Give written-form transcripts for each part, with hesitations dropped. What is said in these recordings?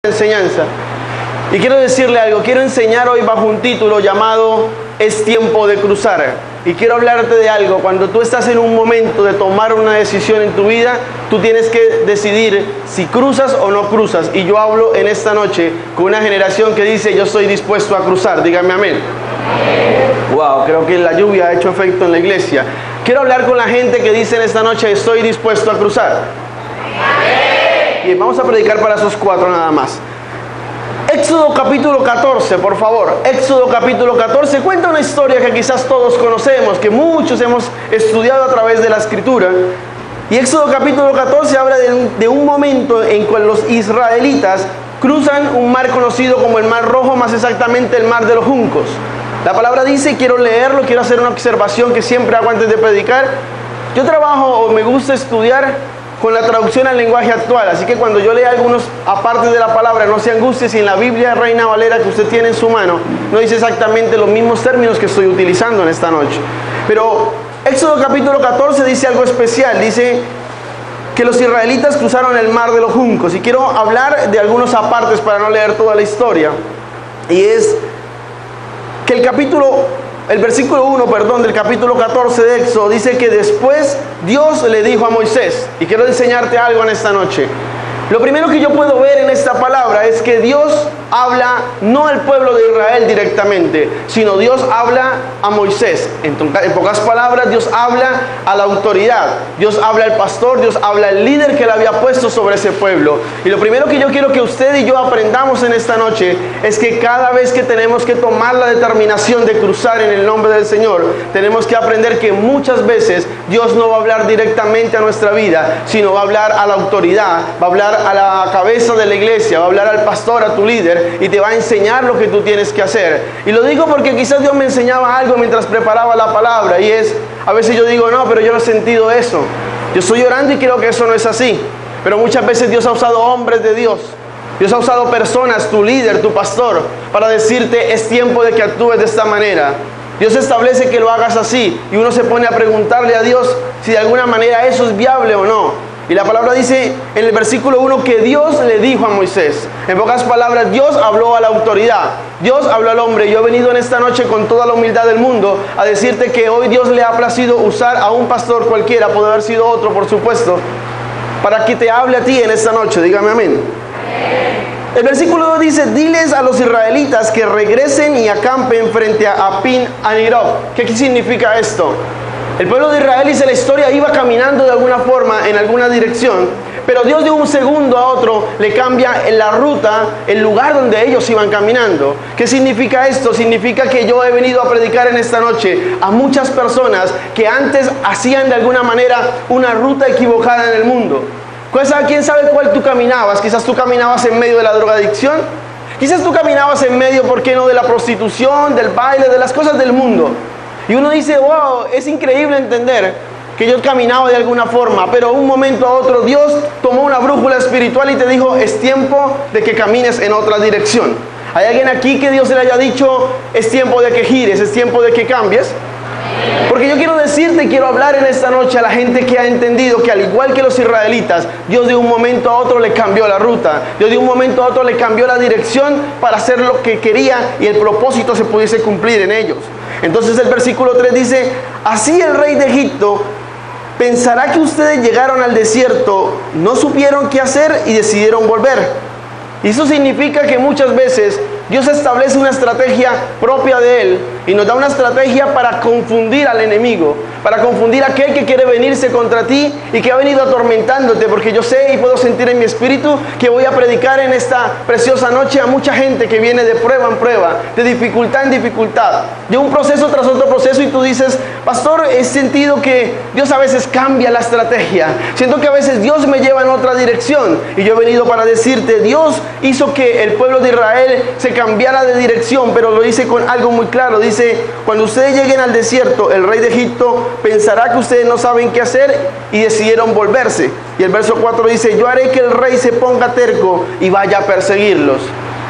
enseñanza. Y quiero decirle algo, quiero enseñar hoy bajo un título llamado Es tiempo de cruzar. Y quiero hablarte de algo, cuando tú estás en un momento de tomar una decisión en tu vida, tú tienes que decidir si cruzas o no cruzas. Y yo hablo en esta noche con una generación que dice, yo estoy dispuesto a cruzar, dígame amén. Wow, creo que la lluvia ha hecho efecto en la iglesia. Quiero hablar con la gente que dice en esta noche, estoy dispuesto a cruzar. Bien, vamos a predicar para esos 4 nada más. Éxodo capítulo 14, por favor. Éxodo capítulo 14 cuenta una historia que quizás todos conocemos, que muchos hemos estudiado a través de la escritura. Y Éxodo capítulo 14 habla de un momento en que los israelitas cruzan un mar conocido como el Mar Rojo, más exactamente el Mar de los Juncos. La palabra dice, quiero leerlo, quiero hacer una observación que siempre hago antes de predicar. Yo trabajo o me gusta estudiar con la traducción al lenguaje actual, así que cuando yo lea algunos aparte de la palabra, no se angustie si en la Biblia Reina Valera que usted tiene en su mano no dice exactamente los mismos términos que estoy utilizando en esta noche. Pero Éxodo capítulo 14 dice algo especial, dice que los israelitas cruzaron el Mar de los Juncos, y quiero hablar de algunos apartes para no leer toda la historia. Y es que el versículo 1, del capítulo 14 de Éxodo dice que después Dios le dijo a Moisés, y quiero enseñarte algo en esta noche. Lo primero que yo puedo ver en esta palabra es que Dios habla no al pueblo de Israel directamente, sino Dios habla a Moisés. En pocas palabras, Dios habla a la autoridad, Dios habla al pastor, Dios habla al líder que le había puesto sobre ese pueblo. Y lo primero que yo quiero que usted y yo aprendamos en esta noche es que cada vez que tenemos que tomar la determinación de cruzar en el nombre del Señor, tenemos que aprender que muchas veces Dios no va a hablar directamente a nuestra vida, sino va a hablar a la autoridad, va a hablar a la cabeza de la iglesia, va a hablar al pastor, a tu líder, y te va a enseñar lo que tú tienes que hacer. Y lo digo porque quizás Dios me enseñaba algo mientras preparaba la palabra, y es, a veces yo digo, no, pero yo no he sentido eso. Yo estoy orando y creo que eso no es así. Pero muchas veces Dios ha usado hombres de Dios, Dios ha usado personas, tu líder, tu pastor, para decirte, es tiempo de que actúes de esta manera. Dios establece que lo hagas así, y uno se pone a preguntarle a Dios si de alguna manera eso es viable o no. Y la palabra dice en el versículo 1 que Dios le dijo a Moisés. En pocas palabras, Dios habló a la autoridad, Dios habló al hombre. Yo he venido en esta noche con toda la humildad del mundo a decirte que hoy Dios le ha placido usar a un pastor cualquiera, puede haber sido otro por supuesto, para que te hable a ti en esta noche, dígame amén. El versículo 2 dice, diles a los israelitas que regresen y acampen frente a Pin Anirob. ¿Qué significa esto? El pueblo de Israel, dice la historia, iba caminando de alguna forma en alguna dirección, pero Dios de un segundo a otro le cambia en la ruta, el lugar donde ellos iban caminando. ¿Qué significa esto? Significa que yo he venido a predicar en esta noche a muchas personas que antes hacían de alguna manera una ruta equivocada en el mundo. ¿Quién sabe cuál tú caminabas? Quizás tú caminabas en medio de la drogadicción, quizás tú caminabas en medio, ¿por qué no?, de la prostitución, del baile, de las cosas del mundo. Y uno dice, wow, es increíble entender que yo caminaba de alguna forma, pero un momento a otro Dios tomó una brújula espiritual y te dijo, es tiempo de que camines en otra dirección. ¿Hay alguien aquí que Dios le haya dicho, es tiempo de que gires, es tiempo de que cambies? Porque yo quiero decirte y quiero hablar en esta noche a la gente que ha entendido que al igual que los israelitas, Dios de un momento a otro le cambió la ruta, Dios de un momento a otro le cambió la dirección para hacer lo que quería y el propósito se pudiese cumplir en ellos. Entonces el versículo 3 dice, así el rey de Egipto pensará que ustedes llegaron al desierto, no supieron qué hacer y decidieron volver. Y eso significa que muchas veces Dios establece una estrategia propia de Él y nos da una estrategia para confundir al enemigo, para confundir a aquel que quiere venirse contra ti y que ha venido atormentándote, porque yo sé y puedo sentir en mi espíritu que voy a predicar en esta preciosa noche a mucha gente que viene de prueba en prueba, de dificultad en dificultad, de un proceso tras otro proceso, y tú dices, pastor, he sentido que Dios a veces cambia la estrategia, siento que a veces Dios me lleva en otra dirección, y yo he venido para decirte, Dios hizo que el pueblo de Israel se cambiara de dirección, pero lo dice con algo muy claro. Dice, cuando ustedes lleguen al desierto, el rey de Egipto pensará que ustedes no saben qué hacer y decidieron volverse. Y el verso 4 dice, yo haré que el rey se ponga terco y vaya a perseguirlos.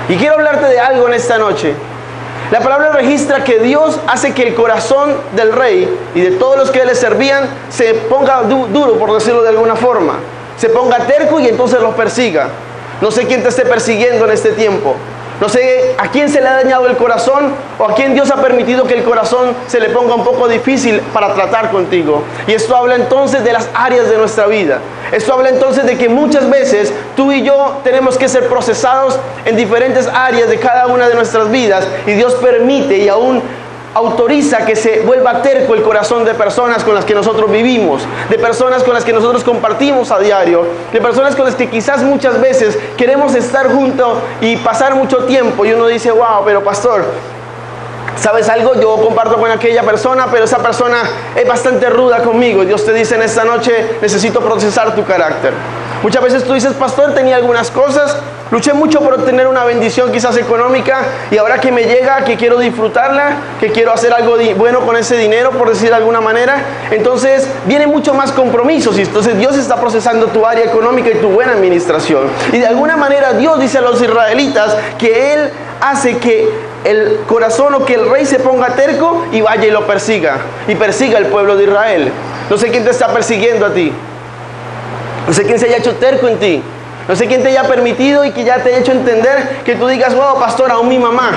Y quiero hablarte de algo en esta noche. La palabra registra que Dios hace que el corazón del rey y de todos los que le servían se ponga duro, por decirlo de alguna forma. Se ponga terco y entonces los persiga. No sé quién te esté persiguiendo en este tiempo. No sé a quién se le ha dañado el corazón o a quién Dios ha permitido que el corazón se le ponga un poco difícil para tratar contigo. Y esto habla entonces de las áreas de nuestra vida. Esto habla entonces de que muchas veces tú y yo tenemos que ser procesados en diferentes áreas de cada una de nuestras vidas. Y Dios permite y aún autoriza que se vuelva terco el corazón de personas con las que nosotros vivimos, de personas con las que nosotros compartimos a diario, de personas con las que quizás muchas veces queremos estar juntos y pasar mucho tiempo y uno dice, wow, pero pastor, ¿sabes algo? Yo comparto con aquella persona, pero esa persona es bastante ruda conmigo. Y Dios te dice en esta noche, necesito procesar tu carácter. Muchas veces tú dices, pastor, tenía algunas cosas, luché mucho por obtener una bendición quizás económica y ahora que me llega, que quiero disfrutarla, que quiero hacer algo bueno con ese dinero, por decir de alguna manera, entonces viene mucho más compromisos y entonces Dios está procesando tu área económica y tu buena administración. Y de alguna manera Dios dice a los israelitas que Él hace que el corazón o que el rey se ponga terco y vaya y lo persiga, y persiga al pueblo de Israel. No sé quién te está persiguiendo a ti. No sé quién se haya hecho terco en ti. No sé quién te haya permitido y que ya te haya hecho entender que tú digas, wow, pastor, aún mi mamá,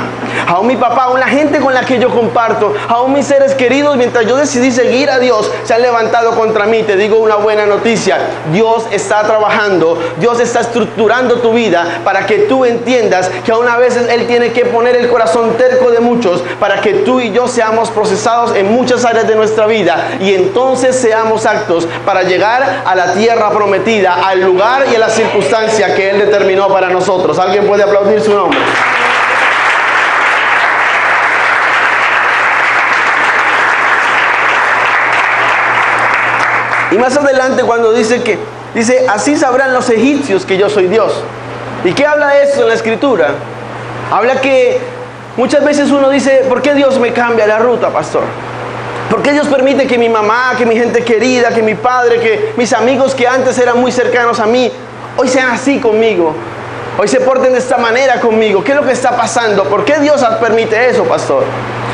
aún mi papá, aún la gente con la que yo comparto, aún mis seres queridos, mientras yo decidí seguir a Dios, se han levantado contra mí. Te digo una buena noticia. Dios está trabajando, Dios está estructurando tu vida para que tú entiendas que aún a veces Él tiene que poner el corazón terco de muchos para que tú y yo seamos procesados en muchas áreas de nuestra vida y entonces seamos aptos para llegar a la tierra prometida, al lugar y a las circunstancias que Él determinó para nosotros. ¿Alguien puede aplaudir su nombre? Y más adelante cuando dice, así sabrán los egipcios que yo soy Dios. ¿Y qué habla eso en la Escritura? Habla que muchas veces uno dice, ¿por qué Dios me cambia la ruta, pastor? ¿Por qué Dios permite que mi mamá, que mi gente querida, que mi padre, que mis amigos que antes eran muy cercanos a mí, hoy sean así conmigo? Hoy se porten de esta manera conmigo. ¿Qué es lo que está pasando? ¿Por qué Dios permite eso, pastor?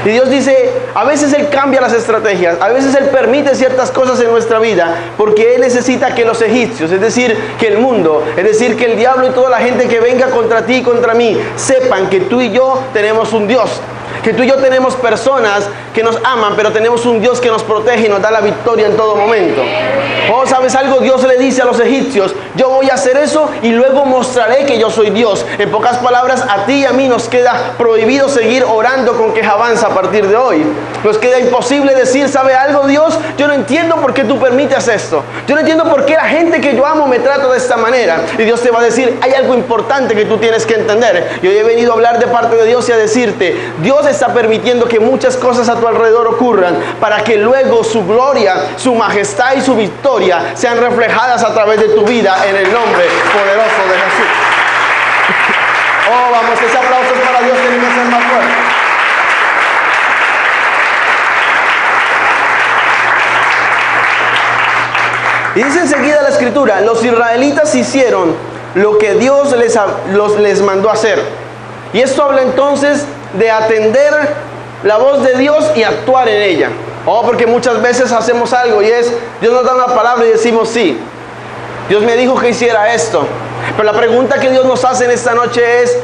Y Dios dice, a veces Él cambia las estrategias, a veces Él permite ciertas cosas en nuestra vida, porque Él necesita que los egipcios, es decir, que el mundo, es decir, que el diablo y toda la gente que venga contra ti y contra mí, sepan que tú y yo tenemos un Dios. Que tú y yo tenemos personas que nos aman, pero tenemos un Dios que nos protege y nos da la victoria en todo momento. Oh, ¿sabes algo? Dios le dice a los egipcios, yo voy a hacer eso y luego mostraré que yo soy Dios. En pocas palabras, a ti y a mí nos queda prohibido seguir orando con quejabanza a partir de hoy. Nos queda imposible decir, ¿sabe algo, Dios? Yo no entiendo por qué tú permites esto. Yo no entiendo por qué la gente que yo amo me trata de esta manera. Y Dios te va a decir, hay algo importante que tú tienes que entender. Yo he venido a hablar de parte de Dios y a decirte, Dios está permitiendo que muchas cosas a tu alrededor ocurran para que luego su gloria, su majestad y su victoria sean reflejadas a través de tu vida en el nombre poderoso de Jesús. Oh, vamos, ese aplauso es para Dios, tiene que ser más fuerte. Y dice enseguida la Escritura, los israelitas hicieron lo que Dios les mandó hacer. Y esto habla entonces de atender la voz de Dios y actuar en ella. Oh, porque muchas veces hacemos algo y Dios nos da una palabra y decimos sí. Dios me dijo que hiciera esto. Pero la pregunta que Dios nos hace en esta noche es,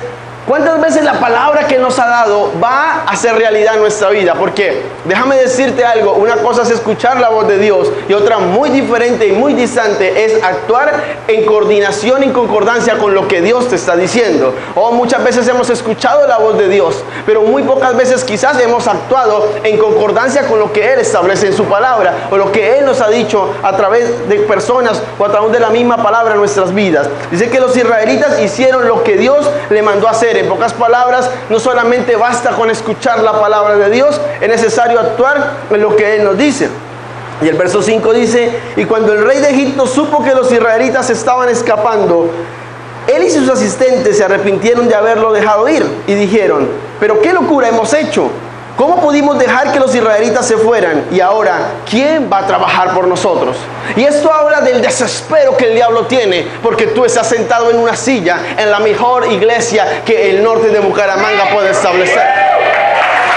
¿cuántas veces la palabra que nos ha dado va a ser realidad en nuestra vida? Porque déjame decirte algo, una cosa es escuchar la voz de Dios y otra muy diferente y muy distante es actuar en coordinación y en concordancia con lo que Dios te está diciendo. Muchas veces hemos escuchado la voz de Dios, pero muy pocas veces quizás hemos actuado en concordancia con lo que Él establece en su palabra o lo que Él nos ha dicho a través de personas o a través de la misma palabra en nuestras vidas. Dice que los israelitas hicieron lo que Dios le mandó a hacer. En pocas palabras, no solamente basta con escuchar la palabra de Dios, es necesario actuar en lo que Él nos dice. Y el verso 5 dice, y cuando el rey de Egipto supo que los israelitas estaban escapando, él y sus asistentes se arrepintieron de haberlo dejado ir y dijeron, pero qué locura hemos hecho. ¿Cómo pudimos dejar que los israelitas se fueran? Y ahora, ¿quién va a trabajar por nosotros? Y esto habla del desespero que el diablo tiene, porque tú estás sentado en una silla en la mejor iglesia que el norte de Bucaramanga puede establecer.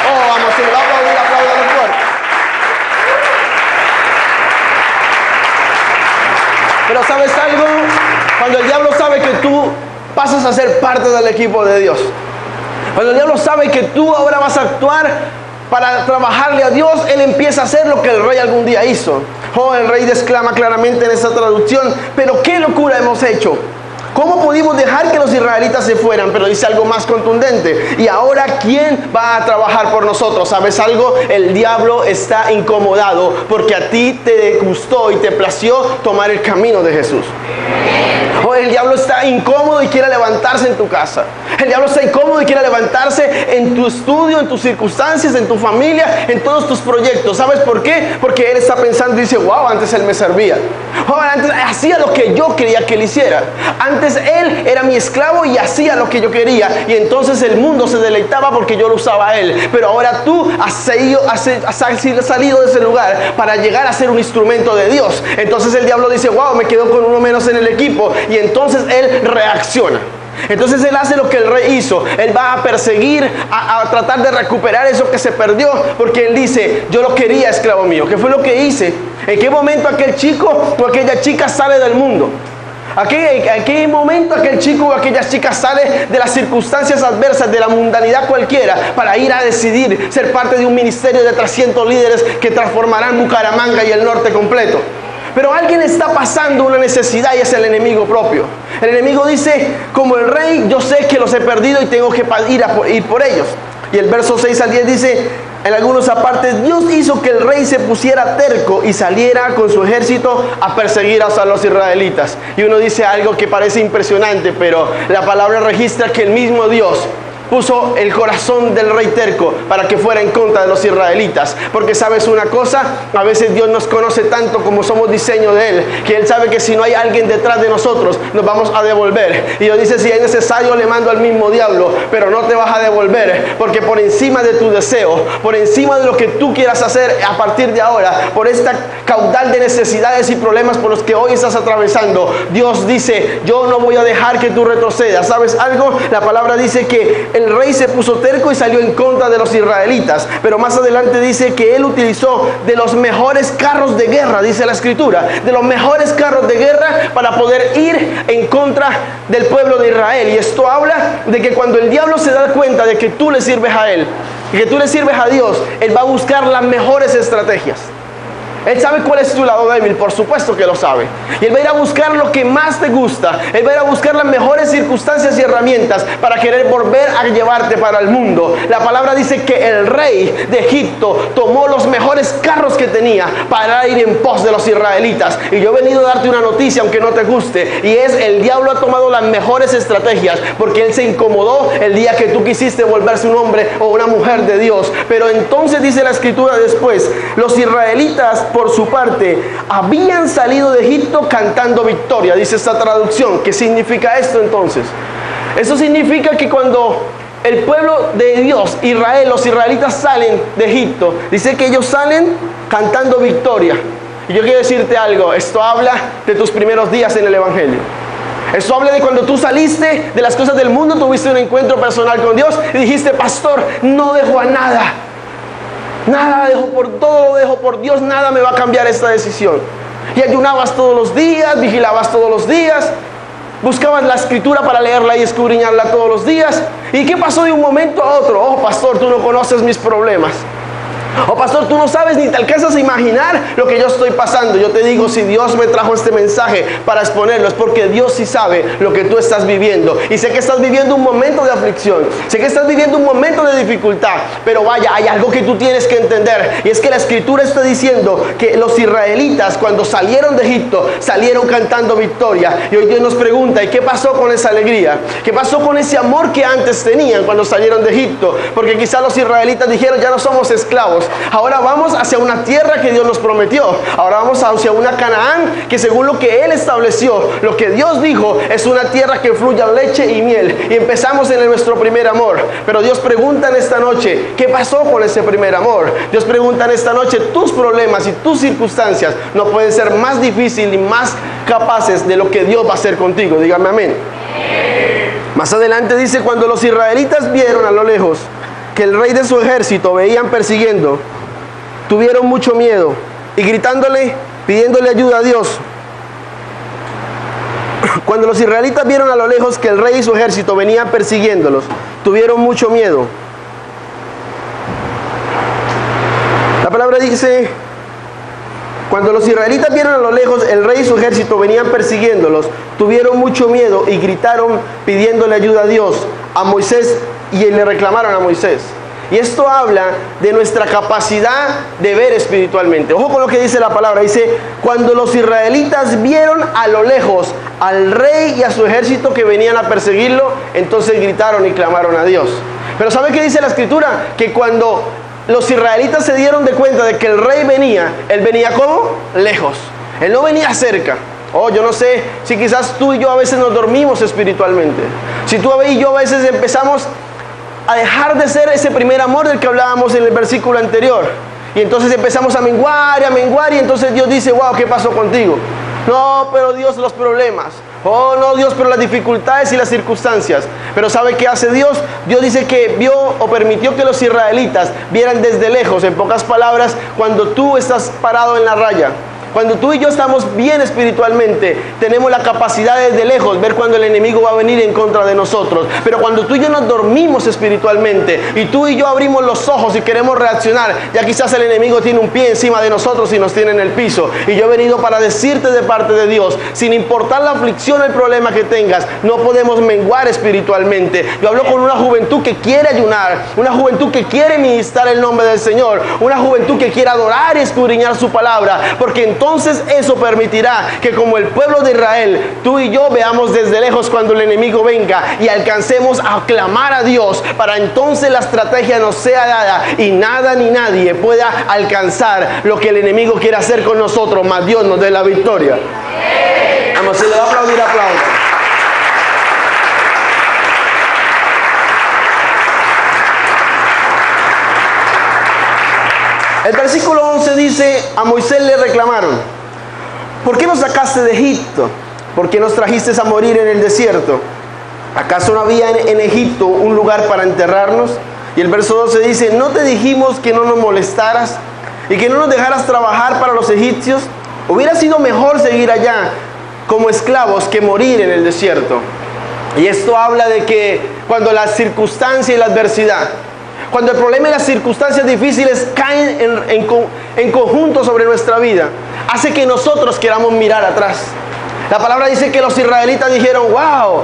Oh, vamos, si me va a aplaudir, apláudalo fuerte. Pero ¿sabes algo? Cuando el diablo sabe que tú pasas a ser parte del equipo de Dios. Cuando el diablo sabe que tú ahora vas a actuar para trabajarle a Dios, él empieza a hacer lo que el rey algún día hizo. El rey exclama claramente en esa traducción: pero qué locura hemos hecho. ¿Cómo pudimos dejar que los israelitas se fueran? Pero dice algo más contundente: y ahora, ¿quién va a trabajar por nosotros? ¿Sabes algo? El diablo está incomodado porque a ti te gustó y te plació tomar el camino de Jesús. El diablo está incómodo y quiere levantarse en tu casa. El diablo está incómodo y quiere levantarse en tu estudio, en tus circunstancias, en tu familia, en todos tus proyectos. ¿Sabes por qué? Porque él está pensando y dice: wow, antes él me servía. Antes hacía lo que yo quería que él hiciera. Antes él era mi esclavo y hacía lo que yo quería. Y entonces el mundo se deleitaba porque yo lo usaba a él. Pero ahora tú has salido de ese lugar para llegar a ser un instrumento de Dios. Entonces el diablo dice: wow, me quedo con uno menos en el equipo. Y entonces él reacciona. Entonces él hace lo que el rey hizo. Él va a perseguir, a tratar de recuperar eso que se perdió, porque él dice: yo lo quería, esclavo mío. ¿Qué fue lo que hice? ¿En qué momento aquel chico o aquella chica sale del mundo? ¿En qué momento aquel chico o aquella chica sale de las circunstancias adversas, de la mundanidad cualquiera, para ir a decidir ser parte de un ministerio de 300 líderes que transformarán Bucaramanga y el norte completo? Pero alguien está pasando una necesidad y es el enemigo propio. El enemigo dice: como el rey, yo sé que los he perdido y tengo que ir por ellos. Y el verso 6 al 10 dice, en algunos apartes: Dios hizo que el rey se pusiera terco y saliera con su ejército a perseguir a los israelitas. Y uno dice algo que parece impresionante, pero la palabra registra que el mismo Dios puso el corazón del rey terco para que fuera en contra de los israelitas. Porque sabes una cosa, a veces Dios nos conoce tanto como somos diseño de Él, que Él sabe que si no hay alguien detrás de nosotros, nos vamos a devolver. Y Dios dice: si es necesario, le mando al mismo diablo, pero no te vas a devolver, porque por encima de tu deseo, por encima de lo que tú quieras hacer a partir de ahora, por esta caudal de necesidades y problemas por los que hoy estás atravesando, Dios dice: yo no voy a dejar que tú retrocedas. ¿Sabes algo? La palabra dice que el rey se puso terco y salió en contra de los israelitas. Pero más adelante dice que él utilizó de los mejores carros de guerra, dice la escritura, de los mejores carros de guerra para poder ir en contra del pueblo de Israel. Y esto habla de que cuando el diablo se da cuenta de que tú le sirves a él y que tú le sirves a Dios, él va a buscar las mejores estrategias. Él sabe cuál es tu lado débil, por supuesto que lo sabe. Y Él va a ir a buscar lo que más te gusta. Él va a ir a buscar las mejores circunstancias y herramientas para querer volver a llevarte para el mundo. La palabra dice que el rey de Egipto tomó los mejores carros que tenía para ir en pos de los israelitas. Y yo he venido a darte una noticia, aunque no te guste, y es: el diablo ha tomado las mejores estrategias, porque él se incomodó el día que tú quisiste volverse un hombre o una mujer de Dios. Pero entonces dice la escritura después: los israelitas, por su parte, habían salido de Egipto cantando victoria. Dice esta traducción. ¿Qué significa esto entonces? Eso significa que cuando el pueblo de Dios, Israel, los israelitas salen de Egipto, dice que ellos salen cantando victoria. Y yo quiero decirte algo: esto habla de tus primeros días en el Evangelio. Esto habla de cuando tú saliste de las cosas del mundo, tuviste un encuentro personal con Dios y dijiste: pastor, no dejo a nada. Nada dejo por todo, lo dejo por Dios, nada me va a cambiar esta decisión. Y ayunabas todos los días, vigilabas todos los días, buscabas la escritura para leerla y escudriñarla todos los días. ¿Y qué pasó de un momento a otro? Oh, pastor, tú no conoces mis problemas. Oh, pastor, tú no sabes ni te alcanzas a imaginar lo que yo estoy pasando. Yo te digo, si Dios me trajo este mensaje para exponerlo, es porque Dios sí sabe lo que tú estás viviendo. Y sé que estás viviendo un momento de aflicción, sé que estás viviendo un momento de dificultad, pero vaya, hay algo que tú tienes que entender, y es que la escritura está diciendo que los israelitas, cuando salieron de Egipto, salieron cantando victoria. Y hoy Dios nos pregunta: ¿y qué pasó con esa alegría? ¿Qué pasó con ese amor que antes tenían cuando salieron de Egipto? Porque quizás los israelitas dijeron: ya no somos esclavos, ahora vamos hacia una tierra que Dios nos prometió. Ahora vamos hacia una Canaán que, según lo que Él estableció, lo que Dios dijo, es una tierra que fluya leche y miel. Y empezamos en nuestro primer amor. Pero Dios pregunta en esta noche: ¿qué pasó con ese primer amor? Dios pregunta en esta noche: tus problemas y tus circunstancias no pueden ser más difíciles y más capaces de lo que Dios va a hacer contigo. Dígame amén. Más adelante dice: cuando los israelitas vieron a lo lejos que el rey de su ejército veían persiguiendo, tuvieron mucho miedo y gritándole, pidiéndole ayuda a Dios, Cuando los israelitas vieron a lo lejos que el rey y su ejército venían persiguiéndolos, tuvieron mucho miedo. La palabra dice, cuando los israelitas vieron a lo lejos el rey y su ejército venían persiguiéndolos, tuvieron mucho miedo y gritaron pidiéndole ayuda a Dios, a Moisés, y le reclamaron a Moisés. Y esto habla de nuestra capacidad de ver espiritualmente. Ojo con lo que dice la palabra. Dice, cuando los israelitas vieron a lo lejos al rey y a su ejército que venían a perseguirlo, entonces gritaron y clamaron a Dios. Pero ¿sabe qué dice la escritura? Que cuando los israelitas se dieron de cuenta de que el rey venía, él venía ¿cómo? Lejos. Él no venía cerca. Oh, yo no sé si quizás tú y yo a veces nos dormimos espiritualmente. Si tú y yo a veces empezamos a dejar de ser ese primer amor del que hablábamos en el versículo anterior. Y entonces empezamos a menguar y entonces Dios dice, wow, ¿qué pasó contigo? No, pero Dios, los problemas. Oh, no, Dios, pero las dificultades y las circunstancias. Pero ¿sabe qué hace Dios? Dios dice que vio o permitió que los israelitas vieran desde lejos. En pocas palabras, cuando tú estás parado en la raya, cuando tú y yo estamos bien espiritualmente, tenemos la capacidad desde lejos ver cuando el enemigo va a venir en contra de nosotros. Pero cuando tú y yo nos dormimos espiritualmente y tú y yo abrimos los ojos y queremos reaccionar, ya quizás el enemigo tiene un pie encima de nosotros y nos tiene en el piso. Y yo he venido para decirte de parte de Dios, sin importar la aflicción o el problema que tengas, no podemos menguar espiritualmente. Yo hablo con una juventud que quiere ayunar, una juventud que quiere ministrar el nombre del Señor, una juventud que quiere adorar y escudriñar su palabra, porque entonces eso permitirá que como el pueblo de Israel, tú y yo veamos desde lejos cuando el enemigo venga y alcancemos a clamar a Dios, para entonces la estrategia nos sea dada y nada ni nadie pueda alcanzar lo que el enemigo quiere hacer con nosotros, más Dios nos dé la victoria. Vamos, se le va a aplaudir, aplausos. El versículo 11 dice, a Moisés le reclamaron, ¿por qué nos sacaste de Egipto? ¿Por qué nos trajiste a morir en el desierto? ¿Acaso no había en Egipto un lugar para enterrarnos? Y el verso 12 dice, ¿no te dijimos que no nos molestaras y que no nos dejaras trabajar para los egipcios? Hubiera sido mejor seguir allá como esclavos que morir en el desierto. Y esto habla de que cuando la circunstancia y la adversidad, cuando el problema y las circunstancias difíciles caen en conjunto sobre nuestra vida, hace que nosotros queramos mirar atrás. La palabra dice que los israelitas dijeron, wow,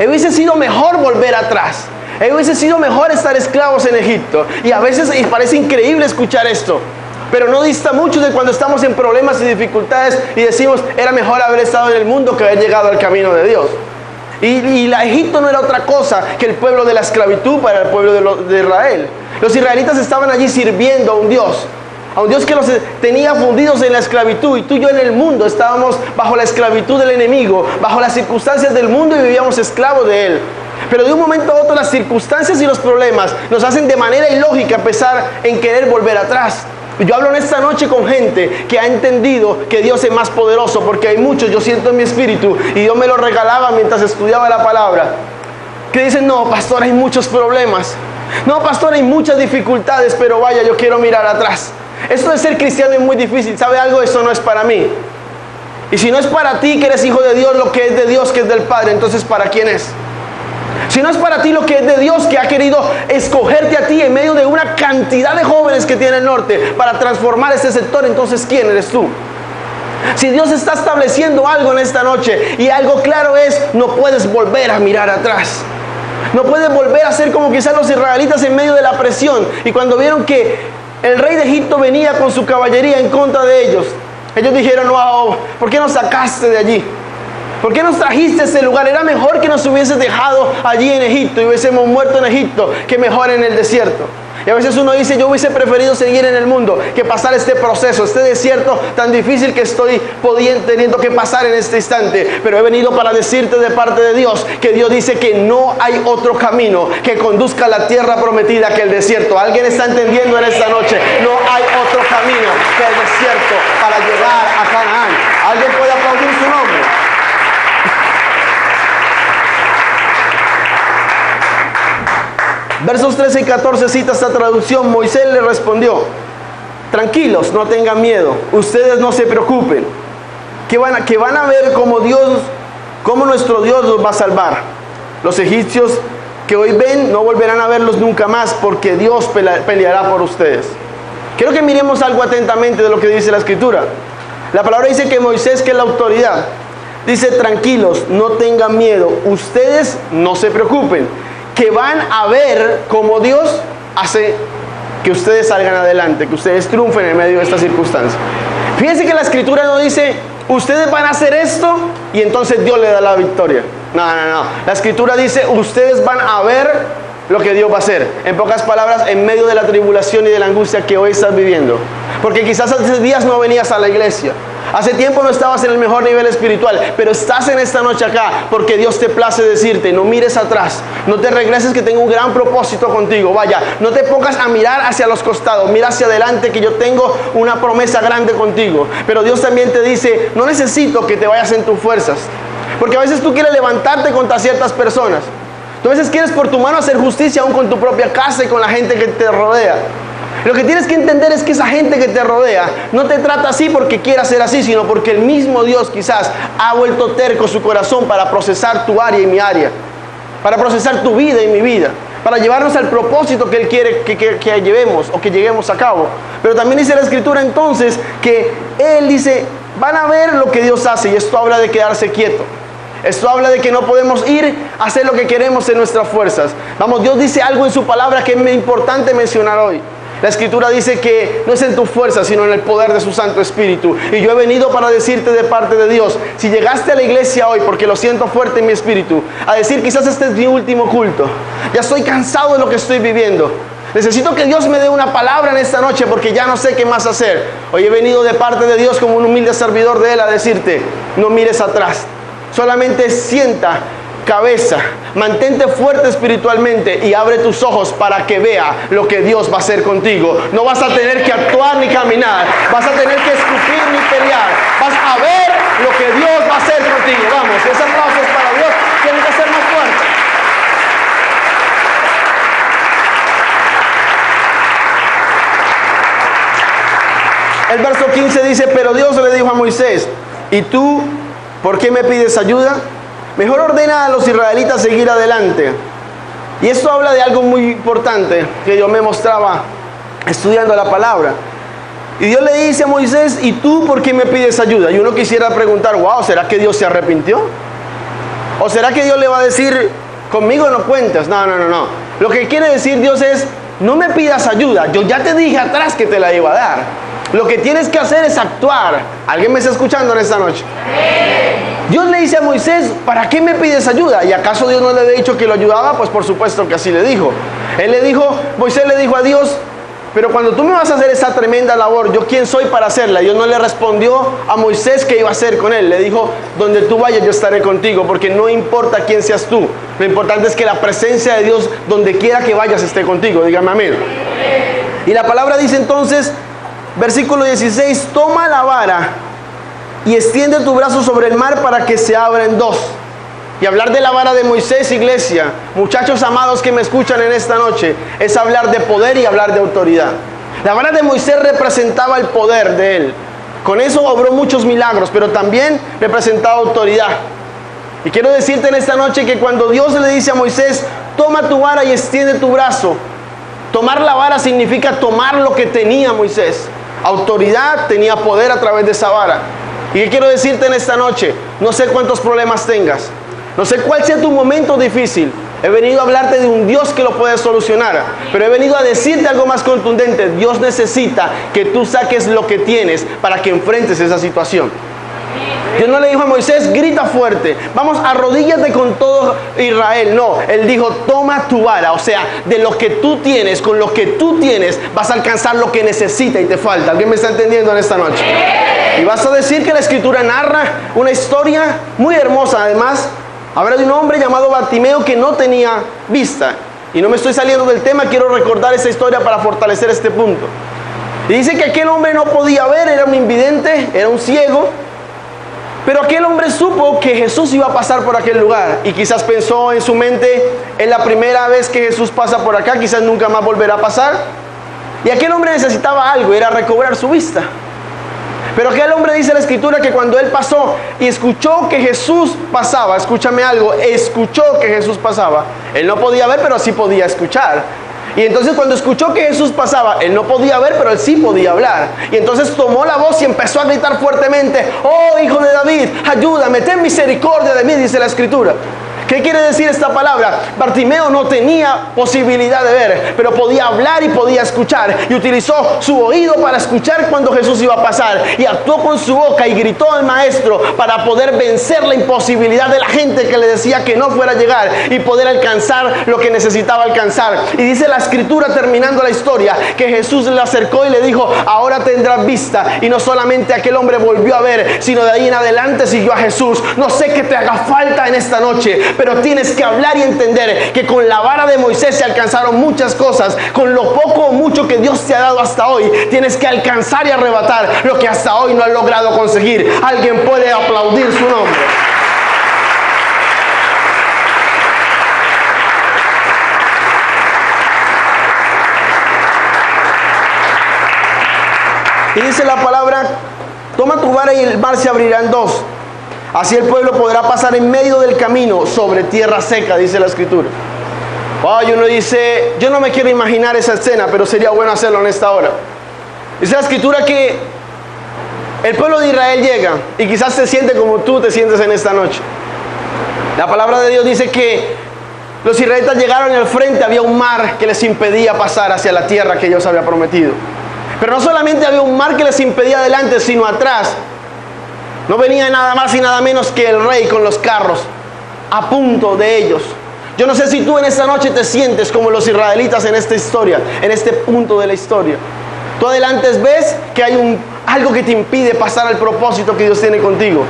hubiese sido mejor volver atrás. Hubiese sido mejor estar esclavos en Egipto. Y a veces parece increíble escuchar esto, pero no dista mucho de cuando estamos en problemas y dificultades y decimos, era mejor haber estado en el mundo que haber llegado al camino de Dios. Y Egipto no era otra cosa que el pueblo de la esclavitud para el pueblo de Israel. Los israelitas estaban allí sirviendo a un Dios que los tenía fundidos en la esclavitud, y tú y yo en el mundo estábamos bajo la esclavitud del enemigo, bajo las circunstancias del mundo, y vivíamos esclavos de él. Pero de un momento a otro las circunstancias y los problemas nos hacen de manera ilógica empezar en querer volver atrás. Yo hablo en esta noche con gente que ha entendido que Dios es más poderoso, porque hay muchos, yo siento en mi espíritu, y Dios me lo regalaba mientras estudiaba la palabra, que dicen, no, pastor, hay muchos problemas, no, pastor, hay muchas dificultades, pero vaya, yo quiero mirar atrás. Esto de ser cristiano es muy difícil, ¿sabe algo? Eso no es para mí. Y si no es para ti, que eres hijo de Dios, lo que es de Dios, que es del Padre, entonces ¿para quién es? Si no es para ti, lo que es de Dios, que ha querido escogerte a ti en medio de una cantidad de jóvenes que tiene el norte para transformar ese sector, entonces ¿quién eres tú? Si Dios está estableciendo algo en esta noche, y algo claro es, no puedes volver a mirar atrás. No puedes volver a ser como quizás los israelitas en medio de la presión. Y cuando vieron que el rey de Egipto venía con su caballería en contra de ellos, ellos dijeron, wow, ¿por qué nos sacaste de allí? ¿Por qué nos trajiste a ese lugar? Era mejor que nos hubieses dejado allí en Egipto y hubiésemos muerto en Egipto que mejor en el desierto. Y a veces uno dice, yo hubiese preferido seguir en el mundo que pasar este proceso, este desierto tan difícil que estoy teniendo que pasar en este instante. Pero he venido para decirte de parte de Dios que Dios dice que no hay otro camino que conduzca a la tierra prometida que el desierto. ¿Alguien está entendiendo en esta noche? No hay otro camino que el desierto para llegar a Canaán. ¿Alguien puede aplaudir su nombre? Versos 13 y 14 cita esta traducción. Moisés le respondió, tranquilos, no tengan miedo, ustedes no se preocupen, que van a ver cómo Dios cómo nuestro Dios los va a salvar. Los egipcios que hoy ven no volverán a verlos nunca más, porque Dios peleará por ustedes. Quiero que miremos algo atentamente de lo que dice la Escritura. La palabra dice que Moisés, que es la autoridad, dice: tranquilos, no tengan miedo, ustedes no se preocupen, que van a ver cómo Dios hace que ustedes salgan adelante, que ustedes triunfen en medio de esta circunstancia. Fíjense que la Escritura no dice: ustedes van a hacer esto y entonces Dios le da la victoria. No. La Escritura dice: ustedes van a ver lo que Dios va a hacer. En pocas palabras, en medio de la tribulación y de la angustia que hoy estás viviendo. Porque quizás hace días no venías a la iglesia. Hace tiempo no estabas en el mejor nivel espiritual, pero estás en esta noche acá porque Dios te place decirte: no mires atrás, no te regreses, que tengo un gran propósito contigo. Vaya, no te pongas a mirar hacia los costados, mira hacia adelante, que yo tengo una promesa grande contigo. Pero Dios también te dice: no necesito que te vayas en tus fuerzas, porque a veces tú quieres levantarte contra ciertas personas. Tú a veces quieres por tu mano hacer justicia aún con tu propia casa y con la gente que te rodea. Lo que tienes que entender es que esa gente que te rodea no te trata así porque quiera ser así, sino porque el mismo Dios quizás ha vuelto terco su corazón para procesar tu área y mi área, para procesar tu vida y mi vida, para llevarnos al propósito que Él quiere que llevemos o que lleguemos a cabo. Pero también dice la Escritura entonces que Él dice: van a ver lo que Dios hace, y esto habla de quedarse quieto. Esto habla de que no podemos ir a hacer lo que queremos en nuestras fuerzas. Vamos, Dios dice algo en su palabra que es importante mencionar hoy. La Escritura dice que no es en tu fuerza, sino en el poder de su Santo Espíritu. Y yo he venido para decirte de parte de Dios: si llegaste a la iglesia hoy, porque lo siento fuerte en mi espíritu, a decir: quizás este es mi último culto, ya estoy cansado de lo que estoy viviendo, necesito que Dios me dé una palabra en esta noche porque ya no sé qué más hacer. Hoy he venido de parte de Dios como un humilde servidor de Él a decirte: no mires atrás, solamente sienta cabeza, mantente fuerte espiritualmente y abre tus ojos para que vea lo que Dios va a hacer contigo. No vas a tener que actuar ni caminar, vas a tener que escupir ni pelear, vas a ver lo que Dios va a hacer contigo. Vamos, ese aplauso es para Dios, tiene que ser más fuerte. El verso 15 dice: pero Dios le dijo a Moisés: ¿y tú por qué me pides ayuda? Mejor ordena a los israelitas seguir adelante. Y esto habla de algo muy importante que yo me mostraba estudiando la palabra. Y Dios le dice a Moisés: ¿y tú por qué me pides ayuda? Y uno quisiera preguntar: wow, ¿será que Dios se arrepintió? ¿O será que Dios le va a decir: conmigo no cuentas? No. Lo que quiere decir Dios es: no me pidas ayuda, yo ya te dije atrás que te la iba a dar. Lo que tienes que hacer es actuar. ¿Alguien me está escuchando en esta noche? Dios le dice a Moisés: ¿para qué me pides ayuda? ¿Y acaso Dios no le había dicho que lo ayudaba? Pues por supuesto que así le dijo. Moisés le dijo a Dios: pero cuando tú me vas a hacer esa tremenda labor, ¿yo quién soy para hacerla? Dios no le respondió a Moisés qué iba a hacer con él. Le dijo: donde tú vayas yo estaré contigo, porque no importa quién seas tú. Lo importante es que la presencia de Dios, donde quiera que vayas, esté contigo. Dígame amén. Y la palabra dice entonces, versículo 16: toma la vara y extiende tu brazo sobre el mar para que se abra en dos. Y hablar de la vara de Moisés, iglesia, muchachos amados que me escuchan en esta noche, es hablar de poder y hablar de autoridad. La vara de Moisés representaba el poder de él. Con eso obró muchos milagros, pero también representaba autoridad. Y quiero decirte en esta noche que cuando Dios le dice a Moisés: toma tu vara y extiende tu brazo, tomar la vara significa tomar lo que tenía Moisés. Autoridad, tenía poder a través de esa vara. ¿Y qué quiero decirte en esta noche? No sé cuántos problemas tengas, no sé cuál sea tu momento difícil. He venido a hablarte de un Dios que lo puede solucionar, pero he venido a decirte algo más contundente. Dios necesita que tú saques lo que tienes para que enfrentes esa situación. Dios no le dijo a Moisés: grita fuerte, vamos, arrodíllate con todo Israel. No, Él dijo: toma tu vara. O sea, de lo que tú tienes, con lo que tú tienes, vas a alcanzar lo que necesita y te falta. ¿Alguien me está entendiendo en esta noche? Y vas a decir que la Escritura narra una historia muy hermosa. Además, habla de un hombre llamado Bartimeo que no tenía vista. Y no me estoy saliendo del tema, quiero recordar esa historia para fortalecer este punto. Y dice que aquel hombre no podía ver, era un invidente, era un ciego. Pero aquel hombre supo que Jesús iba a pasar por aquel lugar. Y quizás pensó en su mente: es la primera vez que Jesús pasa por acá, quizás nunca más volverá a pasar. Y aquel hombre necesitaba algo, era recobrar su vista. Pero aquel hombre, dice la escritura, que cuando él pasó y escuchó que Jesús pasaba, escúchame algo, escuchó que Jesús pasaba. Él no podía ver, pero sí podía escuchar. Y entonces cuando escuchó que Jesús pasaba, él no podía ver, pero él sí podía hablar. Y entonces tomó la voz y empezó a gritar fuertemente: oh, hijo de David, ayúdame, ten misericordia de mí, dice la escritura. ¿Qué quiere decir esta palabra? Bartimeo no tenía posibilidad de ver, pero podía hablar y podía escuchar. Y utilizó su oído para escuchar cuando Jesús iba a pasar. Y actuó con su boca y gritó al maestro para poder vencer la imposibilidad de la gente que le decía que no fuera a llegar y poder alcanzar lo que necesitaba alcanzar. Y dice la escritura, terminando la historia, que Jesús le acercó y le dijo: ahora tendrás vista. Y no solamente aquel hombre volvió a ver, sino de ahí en adelante siguió a Jesús. No sé qué te haga falta en esta noche, pero tienes que hablar y entender que con la vara de Moisés se alcanzaron muchas cosas. Con lo poco o mucho que Dios te ha dado hasta hoy, tienes que alcanzar y arrebatar lo que hasta hoy no has logrado conseguir. Alguien puede aplaudir su nombre. Y dice la palabra: toma tu vara y el mar se abrirá en dos. Así el pueblo podrá pasar en medio del camino sobre tierra seca, dice la escritura. Y uno dice: yo no me quiero imaginar esa escena, pero sería bueno hacerlo en esta hora. Dice la escritura que el pueblo de Israel llega y quizás se siente como tú te sientes en esta noche. La palabra de Dios dice que los israelitas llegaron y al frente había un mar que les impedía pasar hacia la tierra que Dios había prometido. Pero no solamente había un mar que les impedía adelante, sino atrás. No venía nada más y nada menos que el rey con los carros a punto de ellos. Yo no sé si tú en esta noche te sientes como los israelitas en esta historia, en este punto de la historia. Tú adelante ves que hay algo que te impide pasar al propósito que Dios tiene contigo.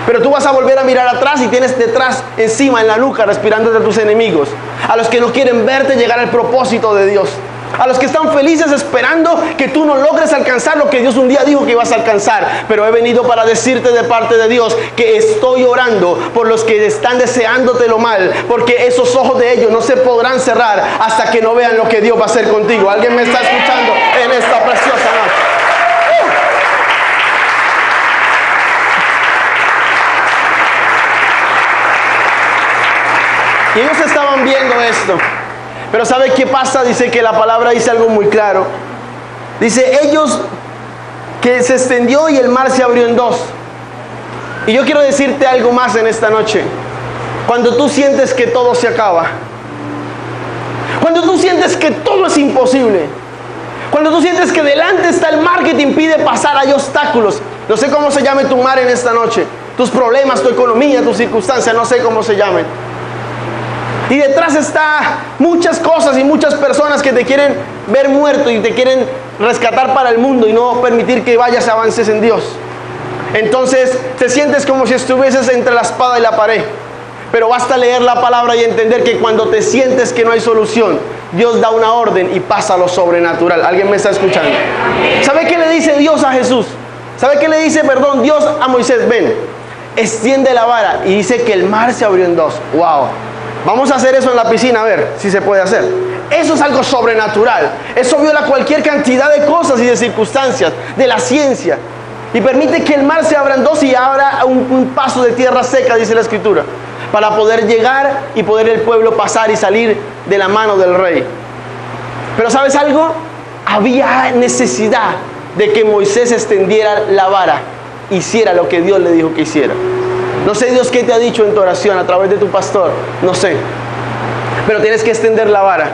Pero tú vas a volver a mirar atrás y tienes detrás, encima, en la nuca, respirando de tus enemigos. A los que no quieren verte llegar al propósito de Dios. A los que están felices esperando que tú no logres alcanzar lo que Dios un día dijo que ibas a alcanzar. Pero he venido para decirte de parte de Dios que estoy orando por los que están deseándote lo mal, porque esos ojos de ellos no se podrán cerrar hasta que no vean lo que Dios va a hacer contigo. ¿Alguien me está escuchando en esta preciosa noche? Y ellos estaban viendo esto. Pero ¿sabe qué pasa? Dice que la palabra dice algo muy claro. Dice: ellos, que se extendió y el mar se abrió en dos. Y yo quiero decirte algo más en esta noche. Cuando tú sientes que todo se acaba, cuando tú sientes que todo es imposible, cuando tú sientes que delante está el mar que te impide pasar, hay obstáculos. No sé cómo se llame tu mar en esta noche, tus problemas, tu economía, tus circunstancias, no sé cómo se llamen. Y detrás está muchas cosas y muchas personas que te quieren ver muerto y te quieren rescatar para el mundo y no permitir que vayas avances en Dios. Entonces te sientes como si estuvieses entre la espada y la pared. Pero basta leer la palabra y entender que cuando te sientes que no hay solución, Dios da una orden y pasa lo sobrenatural. ¿Alguien me está escuchando? ¿Sabe qué le dice Dios a Jesús? ¿Sabe qué le dice, Dios a Moisés? Ven, extiende la vara. Y dice que el mar se abrió en dos. ¡Wow! Vamos a hacer eso en la piscina, a ver si se puede hacer. Eso es algo sobrenatural. Eso viola cualquier cantidad de cosas y de circunstancias, de la ciencia. Y permite que el mar se abra en dos y abra un paso de tierra seca, dice la escritura, para poder llegar y poder el pueblo pasar y salir de la mano del rey. Pero ¿sabes algo? Había necesidad de que Moisés extendiera la vara, hiciera lo que Dios le dijo que hiciera. No sé Dios qué te ha dicho en tu oración a través de tu pastor, no sé, pero tienes que extender la vara.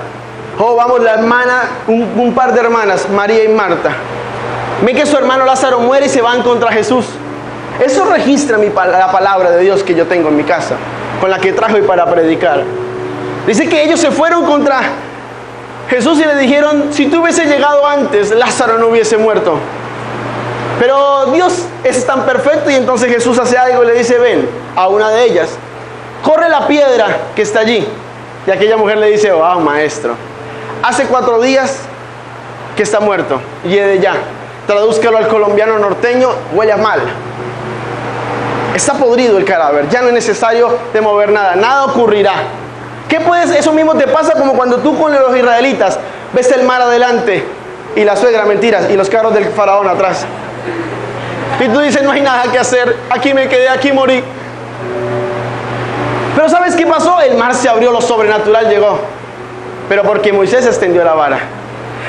Vamos, la hermana, un par de hermanas, María y Marta, ven que su hermano Lázaro muere y se van contra Jesús. Eso registra la palabra de Dios que yo tengo en mi casa, con la que trajo hoy para predicar. Dice que ellos se fueron contra Jesús y le dijeron: si tú hubiese llegado antes, Lázaro no hubiese muerto. Pero Dios es tan perfecto y entonces Jesús hace algo y le dice: ven, a una de ellas, corre la piedra que está allí. Y aquella mujer le dice: wow, maestro, hace 4 días que está muerto. Y de ya, tradúzcalo al colombiano norteño, huele mal. Está podrido el cadáver, ya no es necesario de mover nada, nada ocurrirá. ¿Qué puedes? Eso mismo te pasa como cuando tú con los israelitas ves el mar adelante y la suegra, mentiras, y los carros del faraón atrás. Y tú dices, no hay nada que hacer, aquí me quedé, aquí morí. Pero ¿sabes qué pasó? El mar se abrió, lo sobrenatural llegó. Pero porque Moisés extendió la vara.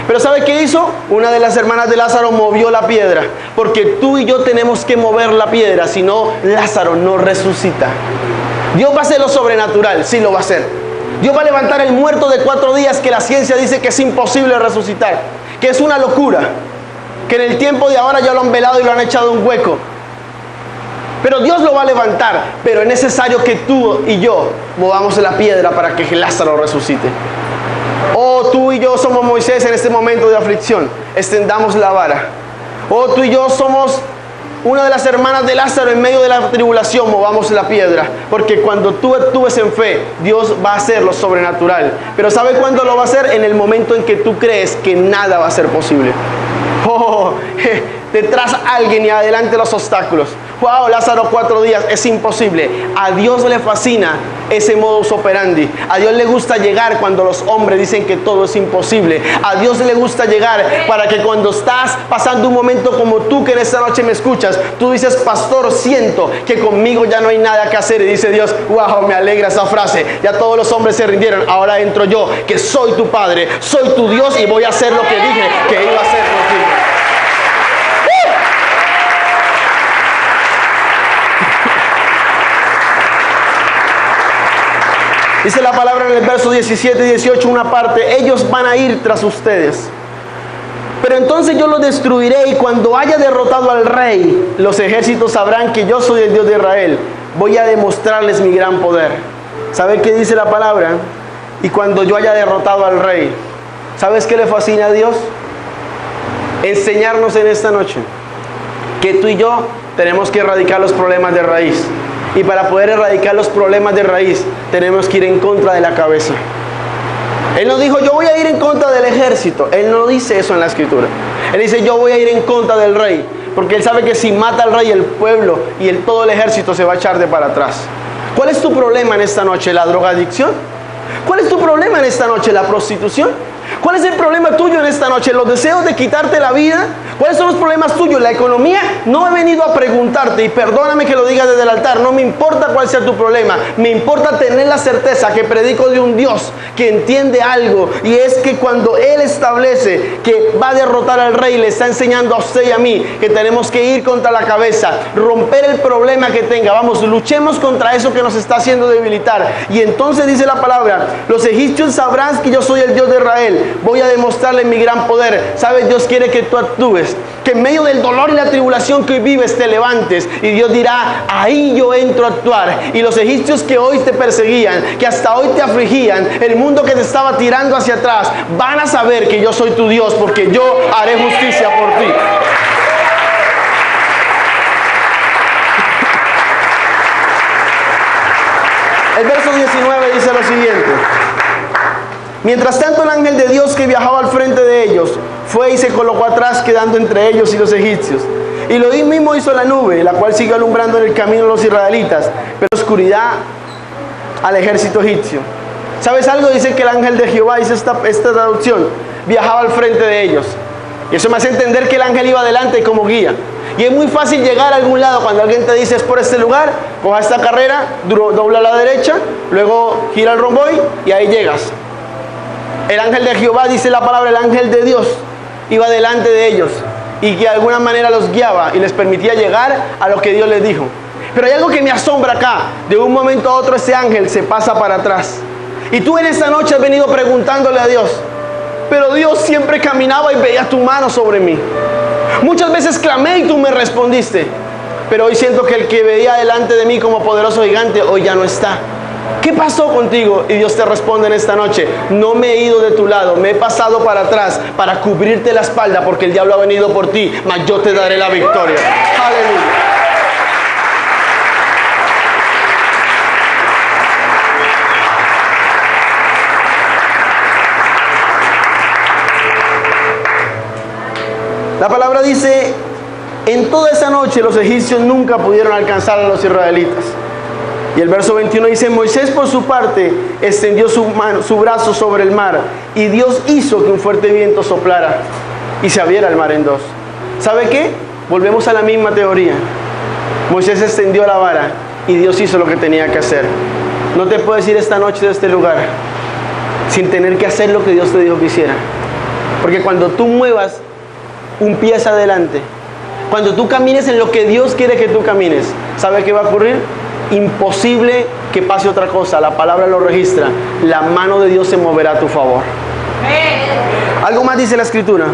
Pero ¿sabe qué hizo? Una de las hermanas de Lázaro movió la piedra. Porque tú y yo tenemos que mover la piedra, si no, Lázaro no resucita. Dios va a hacer lo sobrenatural, sí lo va a hacer. Dios va a levantar el muerto de 4 días que la ciencia dice que es imposible resucitar, que es una locura, que en el tiempo de ahora ya lo han velado y lo han echado en un hueco. Pero Dios lo va a levantar, pero es necesario que tú y yo movamos la piedra para que Lázaro resucite. Oh, tú y yo somos Moisés en este momento de aflicción, extendamos la vara. Oh, tú y yo somos una de las hermanas de Lázaro en medio de la tribulación, movamos la piedra. Porque cuando tú actúes en fe, Dios va a hacer lo sobrenatural. Pero ¿sabe cuándo lo va a hacer? En el momento en que tú crees que nada va a ser posible. Oh, detrás alguien y adelante los obstáculos. Wow, Lázaro 4 días, es imposible. A Dios le fascina ese modus operandi. A Dios le gusta llegar cuando los hombres dicen que todo es imposible. A Dios le gusta llegar para que cuando estás pasando un momento como tú que en esta noche me escuchas, tú dices, pastor, siento que conmigo ya no hay nada que hacer. Y dice Dios, wow, me alegra esa frase. Ya todos los hombres se rindieron. Ahora entro yo, que soy tu Padre, soy tu Dios y voy a hacer lo que dije que iba a hacer contigo. Dice la palabra en el verso 17 y 18, una parte, ellos van a ir tras ustedes. Pero entonces yo los destruiré y cuando haya derrotado al rey, los ejércitos sabrán que yo soy el Dios de Israel. Voy a demostrarles mi gran poder. ¿Sabe qué dice la palabra? Y cuando yo haya derrotado al rey, ¿sabes qué le fascina a Dios? Enseñarnos en esta noche que tú y yo tenemos que erradicar los problemas de raíz. Y para poder erradicar los problemas de raíz, tenemos que ir en contra de la cabeza. Él no dijo, yo voy a ir en contra del ejército. Él no dice eso en la escritura. Él dice, yo voy a ir en contra del rey. Porque él sabe que si mata al rey, el pueblo y todo el ejército se va a echar de para atrás. ¿Cuál es tu problema en esta noche? ¿La drogadicción? ¿Cuál es tu problema en esta noche? ¿La prostitución? ¿Cuál es el problema tuyo en esta noche? ¿Los deseos de quitarte la vida? ¿Cuáles son los problemas tuyos? ¿La economía? No he venido a preguntarte, y perdóname que lo diga desde el altar, no me importa cuál sea tu problema, me importa tener la certeza que predico de un Dios que entiende algo, y es que cuando Él establece que va a derrotar al rey, le está enseñando a usted y a mí que tenemos que ir contra la cabeza, romper el problema que tenga, vamos, luchemos contra eso que nos está haciendo debilitar. Y entonces dice la palabra, los egipcios sabrán que yo soy el Dios de Israel, voy a demostrarles mi gran poder. ¿Sabes? Dios quiere que tú actúes, que en medio del dolor y la tribulación que hoy vives te levantes, y Dios dirá, ahí yo entro a actuar. Y los egipcios que hoy te perseguían, que hasta hoy te afligían, el mundo que te estaba tirando hacia atrás, van a saber que yo soy tu Dios, porque yo haré justicia por ti. El verso 19 dice lo siguiente: mientras tanto el ángel de Dios que viajaba al frente de ellos fue y se colocó atrás, quedando entre ellos y los egipcios. Y lo mismo hizo la nube, la cual siguió alumbrando en el camino a los israelitas, pero oscuridad al ejército egipcio. ¿Sabes algo? Dice que el ángel de Jehová, dice esta traducción, viajaba al frente de ellos. Y eso me hace entender que el ángel iba adelante como guía. Y es muy fácil llegar a algún lado cuando alguien te dice es por este lugar, coja esta carrera, dobla a la derecha, luego gira el romboy y ahí llegas. El ángel de Jehová, dice la palabra, el ángel de Dios, iba delante de ellos y que de alguna manera los guiaba y les permitía llegar a lo que Dios les dijo. Pero hay algo que me asombra acá. De un momento a otro ese ángel se pasa para atrás. Y tú en esta noche has venido preguntándole a Dios, pero Dios siempre caminaba y veía tu mano sobre mí. Muchas veces clamé y tú me respondiste, pero hoy siento que el que veía delante de mí como poderoso gigante hoy ya no está. ¿Qué pasó contigo? Y Dios te responde en esta noche: no me he ido de tu lado, me he pasado para atrás para cubrirte la espalda, porque el diablo ha venido por ti, mas yo te daré la victoria. Aleluya. La palabra dice, en toda esa noche los egipcios nunca pudieron alcanzar a los israelitas. Y el verso 21 dice, Moisés por su parte extendió su brazo sobre el mar, y Dios hizo que un fuerte viento soplara y se abriera el mar en dos. ¿Sabe qué? Volvemos a la misma teoría. Moisés extendió la vara y Dios hizo lo que tenía que hacer. No te puedes ir esta noche de este lugar sin tener que hacer lo que Dios te dijo que hiciera. Porque cuando tú muevas un pie hacia adelante, cuando tú camines en lo que Dios quiere que tú camines, ¿sabe qué va a ocurrir? Imposible que pase otra cosa. La palabra lo registra. La mano de Dios se moverá a tu favor. Algo más dice la escritura.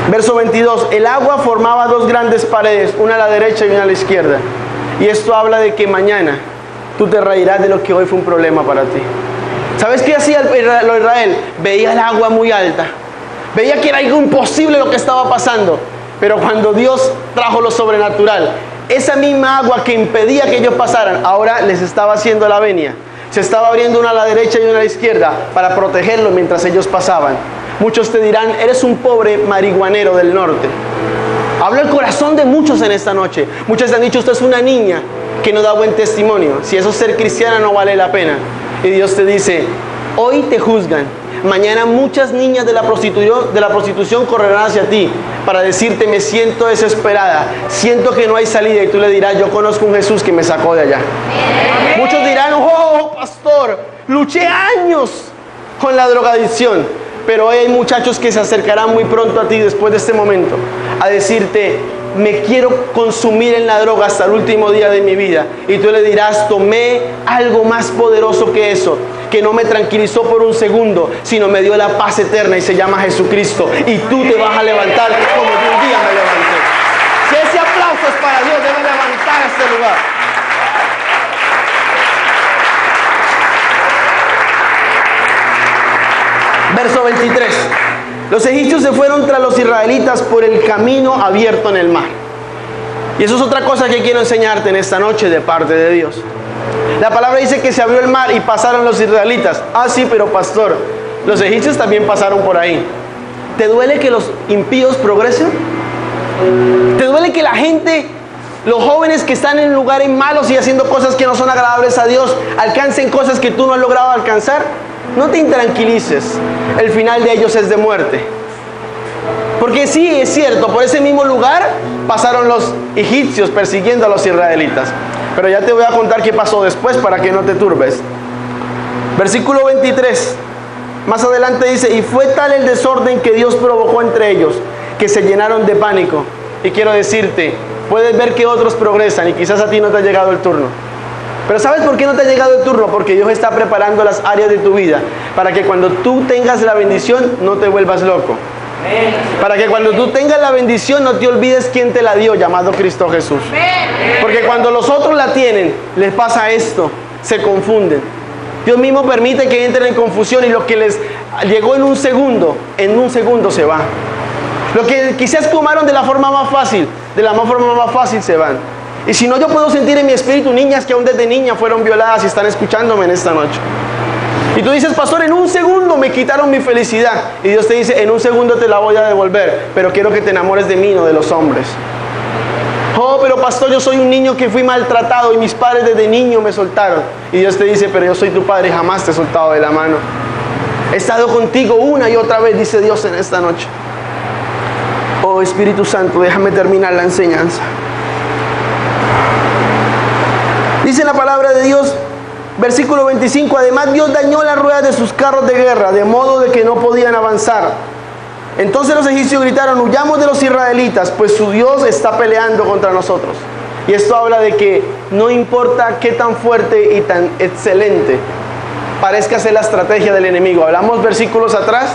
Verso 22. El agua formaba dos grandes paredes, una a la derecha y una a la izquierda. Y esto habla de que mañana tú te reirás de lo que hoy fue un problema para ti. ¿Sabes qué hacía Israel? Veía el agua muy alta. Veía que era algo imposible lo que estaba pasando. Pero cuando Dios trajo lo sobrenatural, esa misma agua que impedía que ellos pasaran, ahora les estaba haciendo la venia. Se estaba abriendo una a la derecha y una a la izquierda para protegerlos mientras ellos pasaban. Muchos te dirán, eres un pobre marihuanero del norte. Habla el corazón de muchos en esta noche. Muchos te han dicho, usted es una niña que no da buen testimonio. Si eso ser cristiana no vale la pena. Y Dios te dice, hoy te juzgan. Mañana muchas niñas de la prostitución correrán hacia ti para decirte, me siento desesperada, siento que no hay salida. Y tú le dirás, yo conozco un Jesús que me sacó de allá. Muchos dirán, oh pastor, luché años con la drogadicción. Pero hoy hay muchachos que se acercarán muy pronto a ti después de este momento a decirte, me quiero consumir en la droga hasta el último día de mi vida. Y tú le dirás, tomé algo más poderoso que eso, que no me tranquilizó por un segundo, sino me dio la paz eterna y se llama Jesucristo. Y tú te vas a levantar como yo un día me levanté. Si ese aplauso es para Dios, debe levantar este lugar. Verso 23. Los egipcios se fueron tras los israelitas por el camino abierto en el mar. Y eso es otra cosa que quiero enseñarte en esta noche de parte de Dios. La palabra dice que se abrió el mar y pasaron los israelitas. Ah, sí, pero pastor, los egipcios también pasaron por ahí. ¿Te duele que los impíos progresen? ¿Te duele que la gente, los jóvenes que están en lugares malos y haciendo cosas que no son agradables a Dios, alcancen cosas que tú no has logrado alcanzar? No te intranquilices, el final de ellos es de muerte. Porque sí, es cierto, por ese mismo lugar pasaron los egipcios persiguiendo a los israelitas. Pero ya te voy a contar qué pasó después para que no te turbes. Versículo 23, más adelante dice, y fue tal el desorden que Dios provocó entre ellos, que se llenaron de pánico. Y quiero decirte, puedes ver que otros progresan y quizás a ti no te ha llegado el turno. Pero ¿sabes por qué no te ha llegado el turno? Porque Dios está preparando las áreas de tu vida para que cuando tú tengas la bendición no te vuelvas loco. Para que cuando tú tengas la bendición no te olvides quién te la dio, llamado Cristo Jesús. Porque cuando los otros la tienen, les pasa esto, se confunden. Dios mismo permite que entren en confusión y lo que les llegó en un segundo se va. Lo que quizás tomaron de la forma más fácil, se van. Y si no, yo puedo sentir en mi espíritu niñas que aún desde niña fueron violadas y están escuchándome en esta noche. Y tú dices, pastor, en un segundo me quitaron mi felicidad. Y Dios te dice, en un segundo te la voy a devolver, pero quiero que te enamores de mí, no de los hombres. Oh, pero pastor, yo soy un niño que fui maltratado y mis padres desde niño me soltaron. Y Dios te dice, pero yo soy tu padre y jamás te he soltado de la mano. He estado contigo una y otra vez, dice Dios en esta noche. Oh, Espíritu Santo, déjame terminar la enseñanza. Dice la palabra de Dios, versículo 25, además Dios dañó las ruedas de sus carros de guerra, de modo de que no podían avanzar. Entonces los egipcios gritaron, huyamos de los israelitas, pues su Dios está peleando contra nosotros. Y esto habla de que no importa qué tan fuerte y tan excelente parezca ser la estrategia del enemigo. Hablamos versículos atrás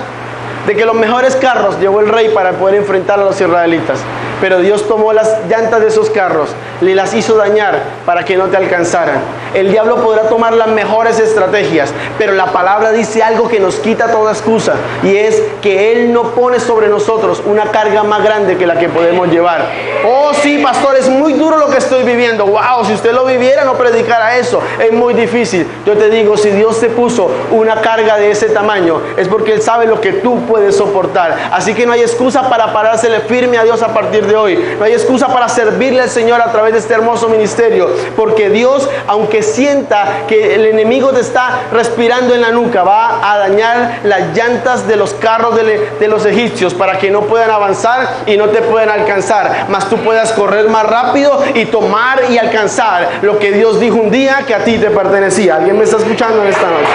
de que los mejores carros llevó el rey para poder enfrentar a los israelitas. Pero Dios tomó las llantas de esos carros, le las hizo dañar para que no te alcanzaran. El diablo podrá tomar las mejores estrategias, pero la palabra dice algo que nos quita toda excusa, y es que Él no pone sobre nosotros una carga más grande que la que podemos llevar. Oh sí, pastor, es muy duro lo que estoy viviendo. Wow, si usted lo viviera no predicara eso, es muy difícil. Yo te digo, si Dios te puso una carga de ese tamaño, es porque Él sabe lo que tú puedes soportar. Así que no hay excusa para parársele firme a Dios a partir de de hoy. No hay excusa para servirle al Señor a través de este hermoso ministerio, porque Dios, aunque sienta que el enemigo te está respirando en la nuca, va a dañar las llantas de los carros de los egipcios para que no puedan avanzar y no te puedan alcanzar, mas tú puedas correr más rápido y tomar y alcanzar lo que Dios dijo un día que a ti te pertenecía. ¿Alguien me está escuchando en esta noche?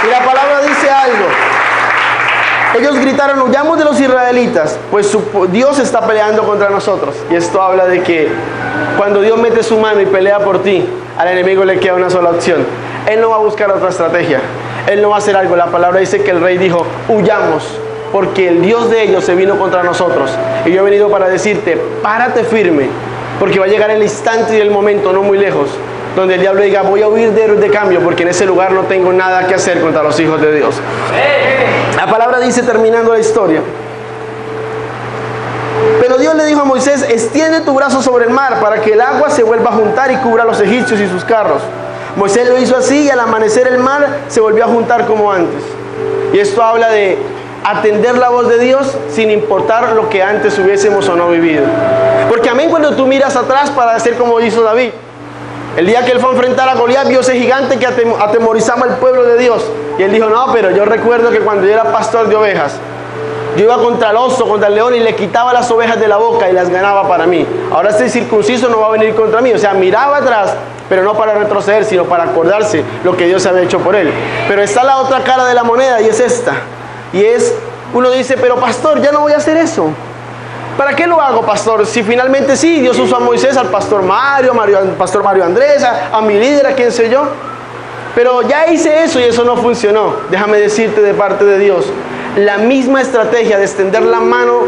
Y la palabra dice algo. Ellos gritaron: huyamos de los israelitas, pues Dios está peleando contra nosotros. Y esto habla de que cuando Dios mete su mano y pelea por ti, al enemigo le queda una sola opción. Él no va a buscar otra estrategia. Él no va a hacer algo. La palabra dice que el rey dijo: huyamos, porque el Dios de ellos se vino contra nosotros. Y yo he venido para decirte: párate firme, porque va a llegar el instante y el momento, no muy lejos, donde el diablo diga: voy a huir de cambio, porque en ese lugar no tengo nada que hacer contra los hijos de Dios. La palabra dice, terminando la historia: pero Dios le dijo a Moisés: extiende tu brazo sobre el mar para que el agua se vuelva a juntar y cubra a los egipcios y sus carros. Moisés lo hizo así, y al amanecer el mar se volvió a juntar como antes. Y esto habla de atender la voz de Dios sin importar lo que antes hubiésemos o no vivido. Porque amén, cuando tú miras atrás para hacer como hizo David, el día que él fue a enfrentar a Goliat, vio ese gigante que atemorizaba al pueblo de Dios. Y él dijo: no, pero yo recuerdo que cuando yo era pastor de ovejas, yo iba contra el oso, contra el león, y le quitaba las ovejas de la boca y las ganaba para mí. Ahora este circunciso no va a venir contra mí. O sea, miraba atrás, pero no para retroceder, sino para acordarse lo que Dios había hecho por él. Pero está la otra cara de la moneda, y es esta. Y es, uno dice: pero pastor, ya no voy a hacer eso. ¿Para qué lo hago, pastor? Si finalmente sí, Dios usó a Moisés, al pastor Mario Andrés, a mi líder, a quien sé yo. Pero ya hice eso y eso no funcionó. Déjame decirte de parte de Dios, la misma estrategia de extender la mano,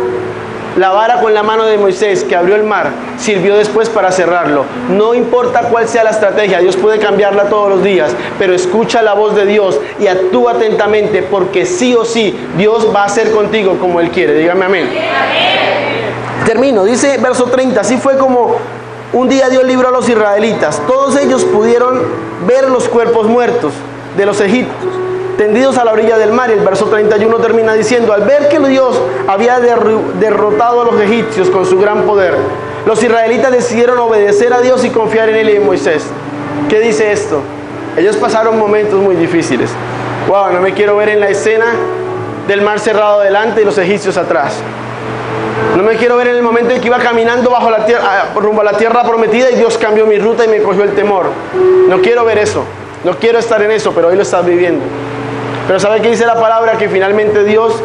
la vara con la mano de Moisés que abrió el mar, sirvió después para cerrarlo. No importa cuál sea la estrategia, Dios puede cambiarla todos los días, pero escucha la voz de Dios y actúa atentamente, porque sí o sí Dios va a hacer contigo como Él quiere. Dígame amén. Termino, dice verso 30, así fue como un día Dios libró a los israelitas. Todos ellos pudieron ver los cuerpos muertos de los egipcios tendidos a la orilla del mar. Y el verso 31 termina diciendo: al ver que Dios había derrotado a los egipcios con su gran poder, los israelitas decidieron obedecer a Dios y confiar en Él y en Moisés. ¿Qué dice esto? Ellos pasaron momentos muy difíciles. Wow, no me quiero ver en la escena del mar cerrado delante y los egipcios atrás. No me quiero ver en el momento en que iba caminando bajo la tierra, rumbo a la tierra prometida, y Dios cambió mi ruta y me cogió el temor. No quiero ver eso. No quiero estar en eso, pero hoy lo estás viviendo. Pero ¿sabe qué dice la palabra? Que finalmente Dios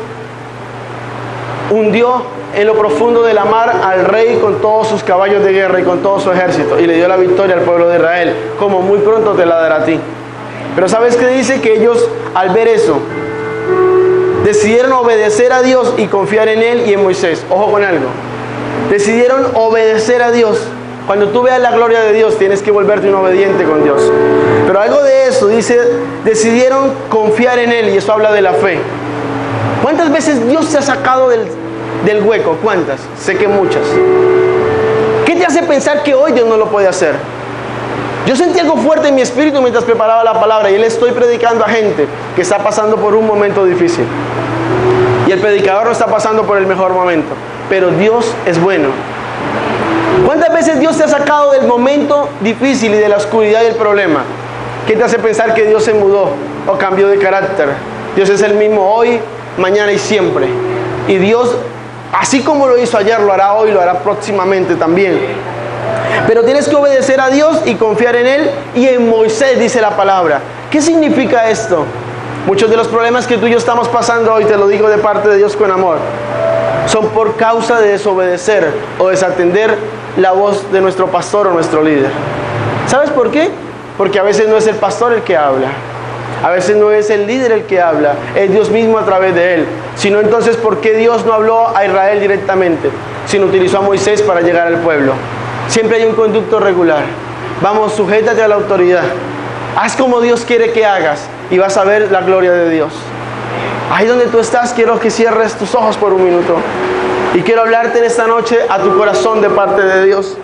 hundió en lo profundo de la mar al rey con todos sus caballos de guerra y con todo su ejército, y le dio la victoria al pueblo de Israel, como muy pronto te la dará a ti. Pero ¿sabes qué dice? Que ellos, al ver eso, decidieron obedecer a Dios y confiar en Él y en Moisés. Ojo con algo. Decidieron obedecer a Dios. Cuando tú veas la gloria de Dios, tienes que volverte un obediente con Dios. Pero algo de eso dice: decidieron confiar en Él, y eso habla de la fe. ¿Cuántas veces Dios te ha sacado del hueco? ¿Cuántas? Sé que muchas. ¿Qué te hace pensar que hoy Dios no lo puede hacer? Yo sentí algo fuerte en mi espíritu mientras preparaba la palabra, y le estoy predicando a gente que está pasando por un momento difícil. Y el predicador no está pasando por el mejor momento, pero Dios es bueno. ¿Cuántas veces Dios te ha sacado del momento difícil y de la oscuridad y el problema? ¿Qué te hace pensar que Dios se mudó o cambió de carácter? Dios es el mismo hoy, mañana y siempre. Y Dios, así como lo hizo ayer, lo hará hoy, lo hará próximamente también. Pero tienes que obedecer a Dios y confiar en Él y en Moisés, dice la palabra. ¿Qué significa esto? Muchos de los problemas que tú y yo estamos pasando hoy, te lo digo de parte de Dios con amor, son por causa de desobedecer o desatender la voz de nuestro pastor o nuestro líder. ¿Sabes por qué? Porque a veces no es el pastor el que habla, a veces no es el líder el que habla, es Dios mismo a través de él. Sino entonces, ¿por qué Dios no habló a Israel directamente, sino utilizó a Moisés para llegar al pueblo? Siempre hay un conducto regular. Vamos, sujétate a la autoridad, haz como Dios quiere que hagas, y vas a ver la gloria de Dios. Ahí donde tú estás, quiero que cierres tus ojos por un minuto, y quiero hablarte en esta noche a tu corazón de parte de Dios.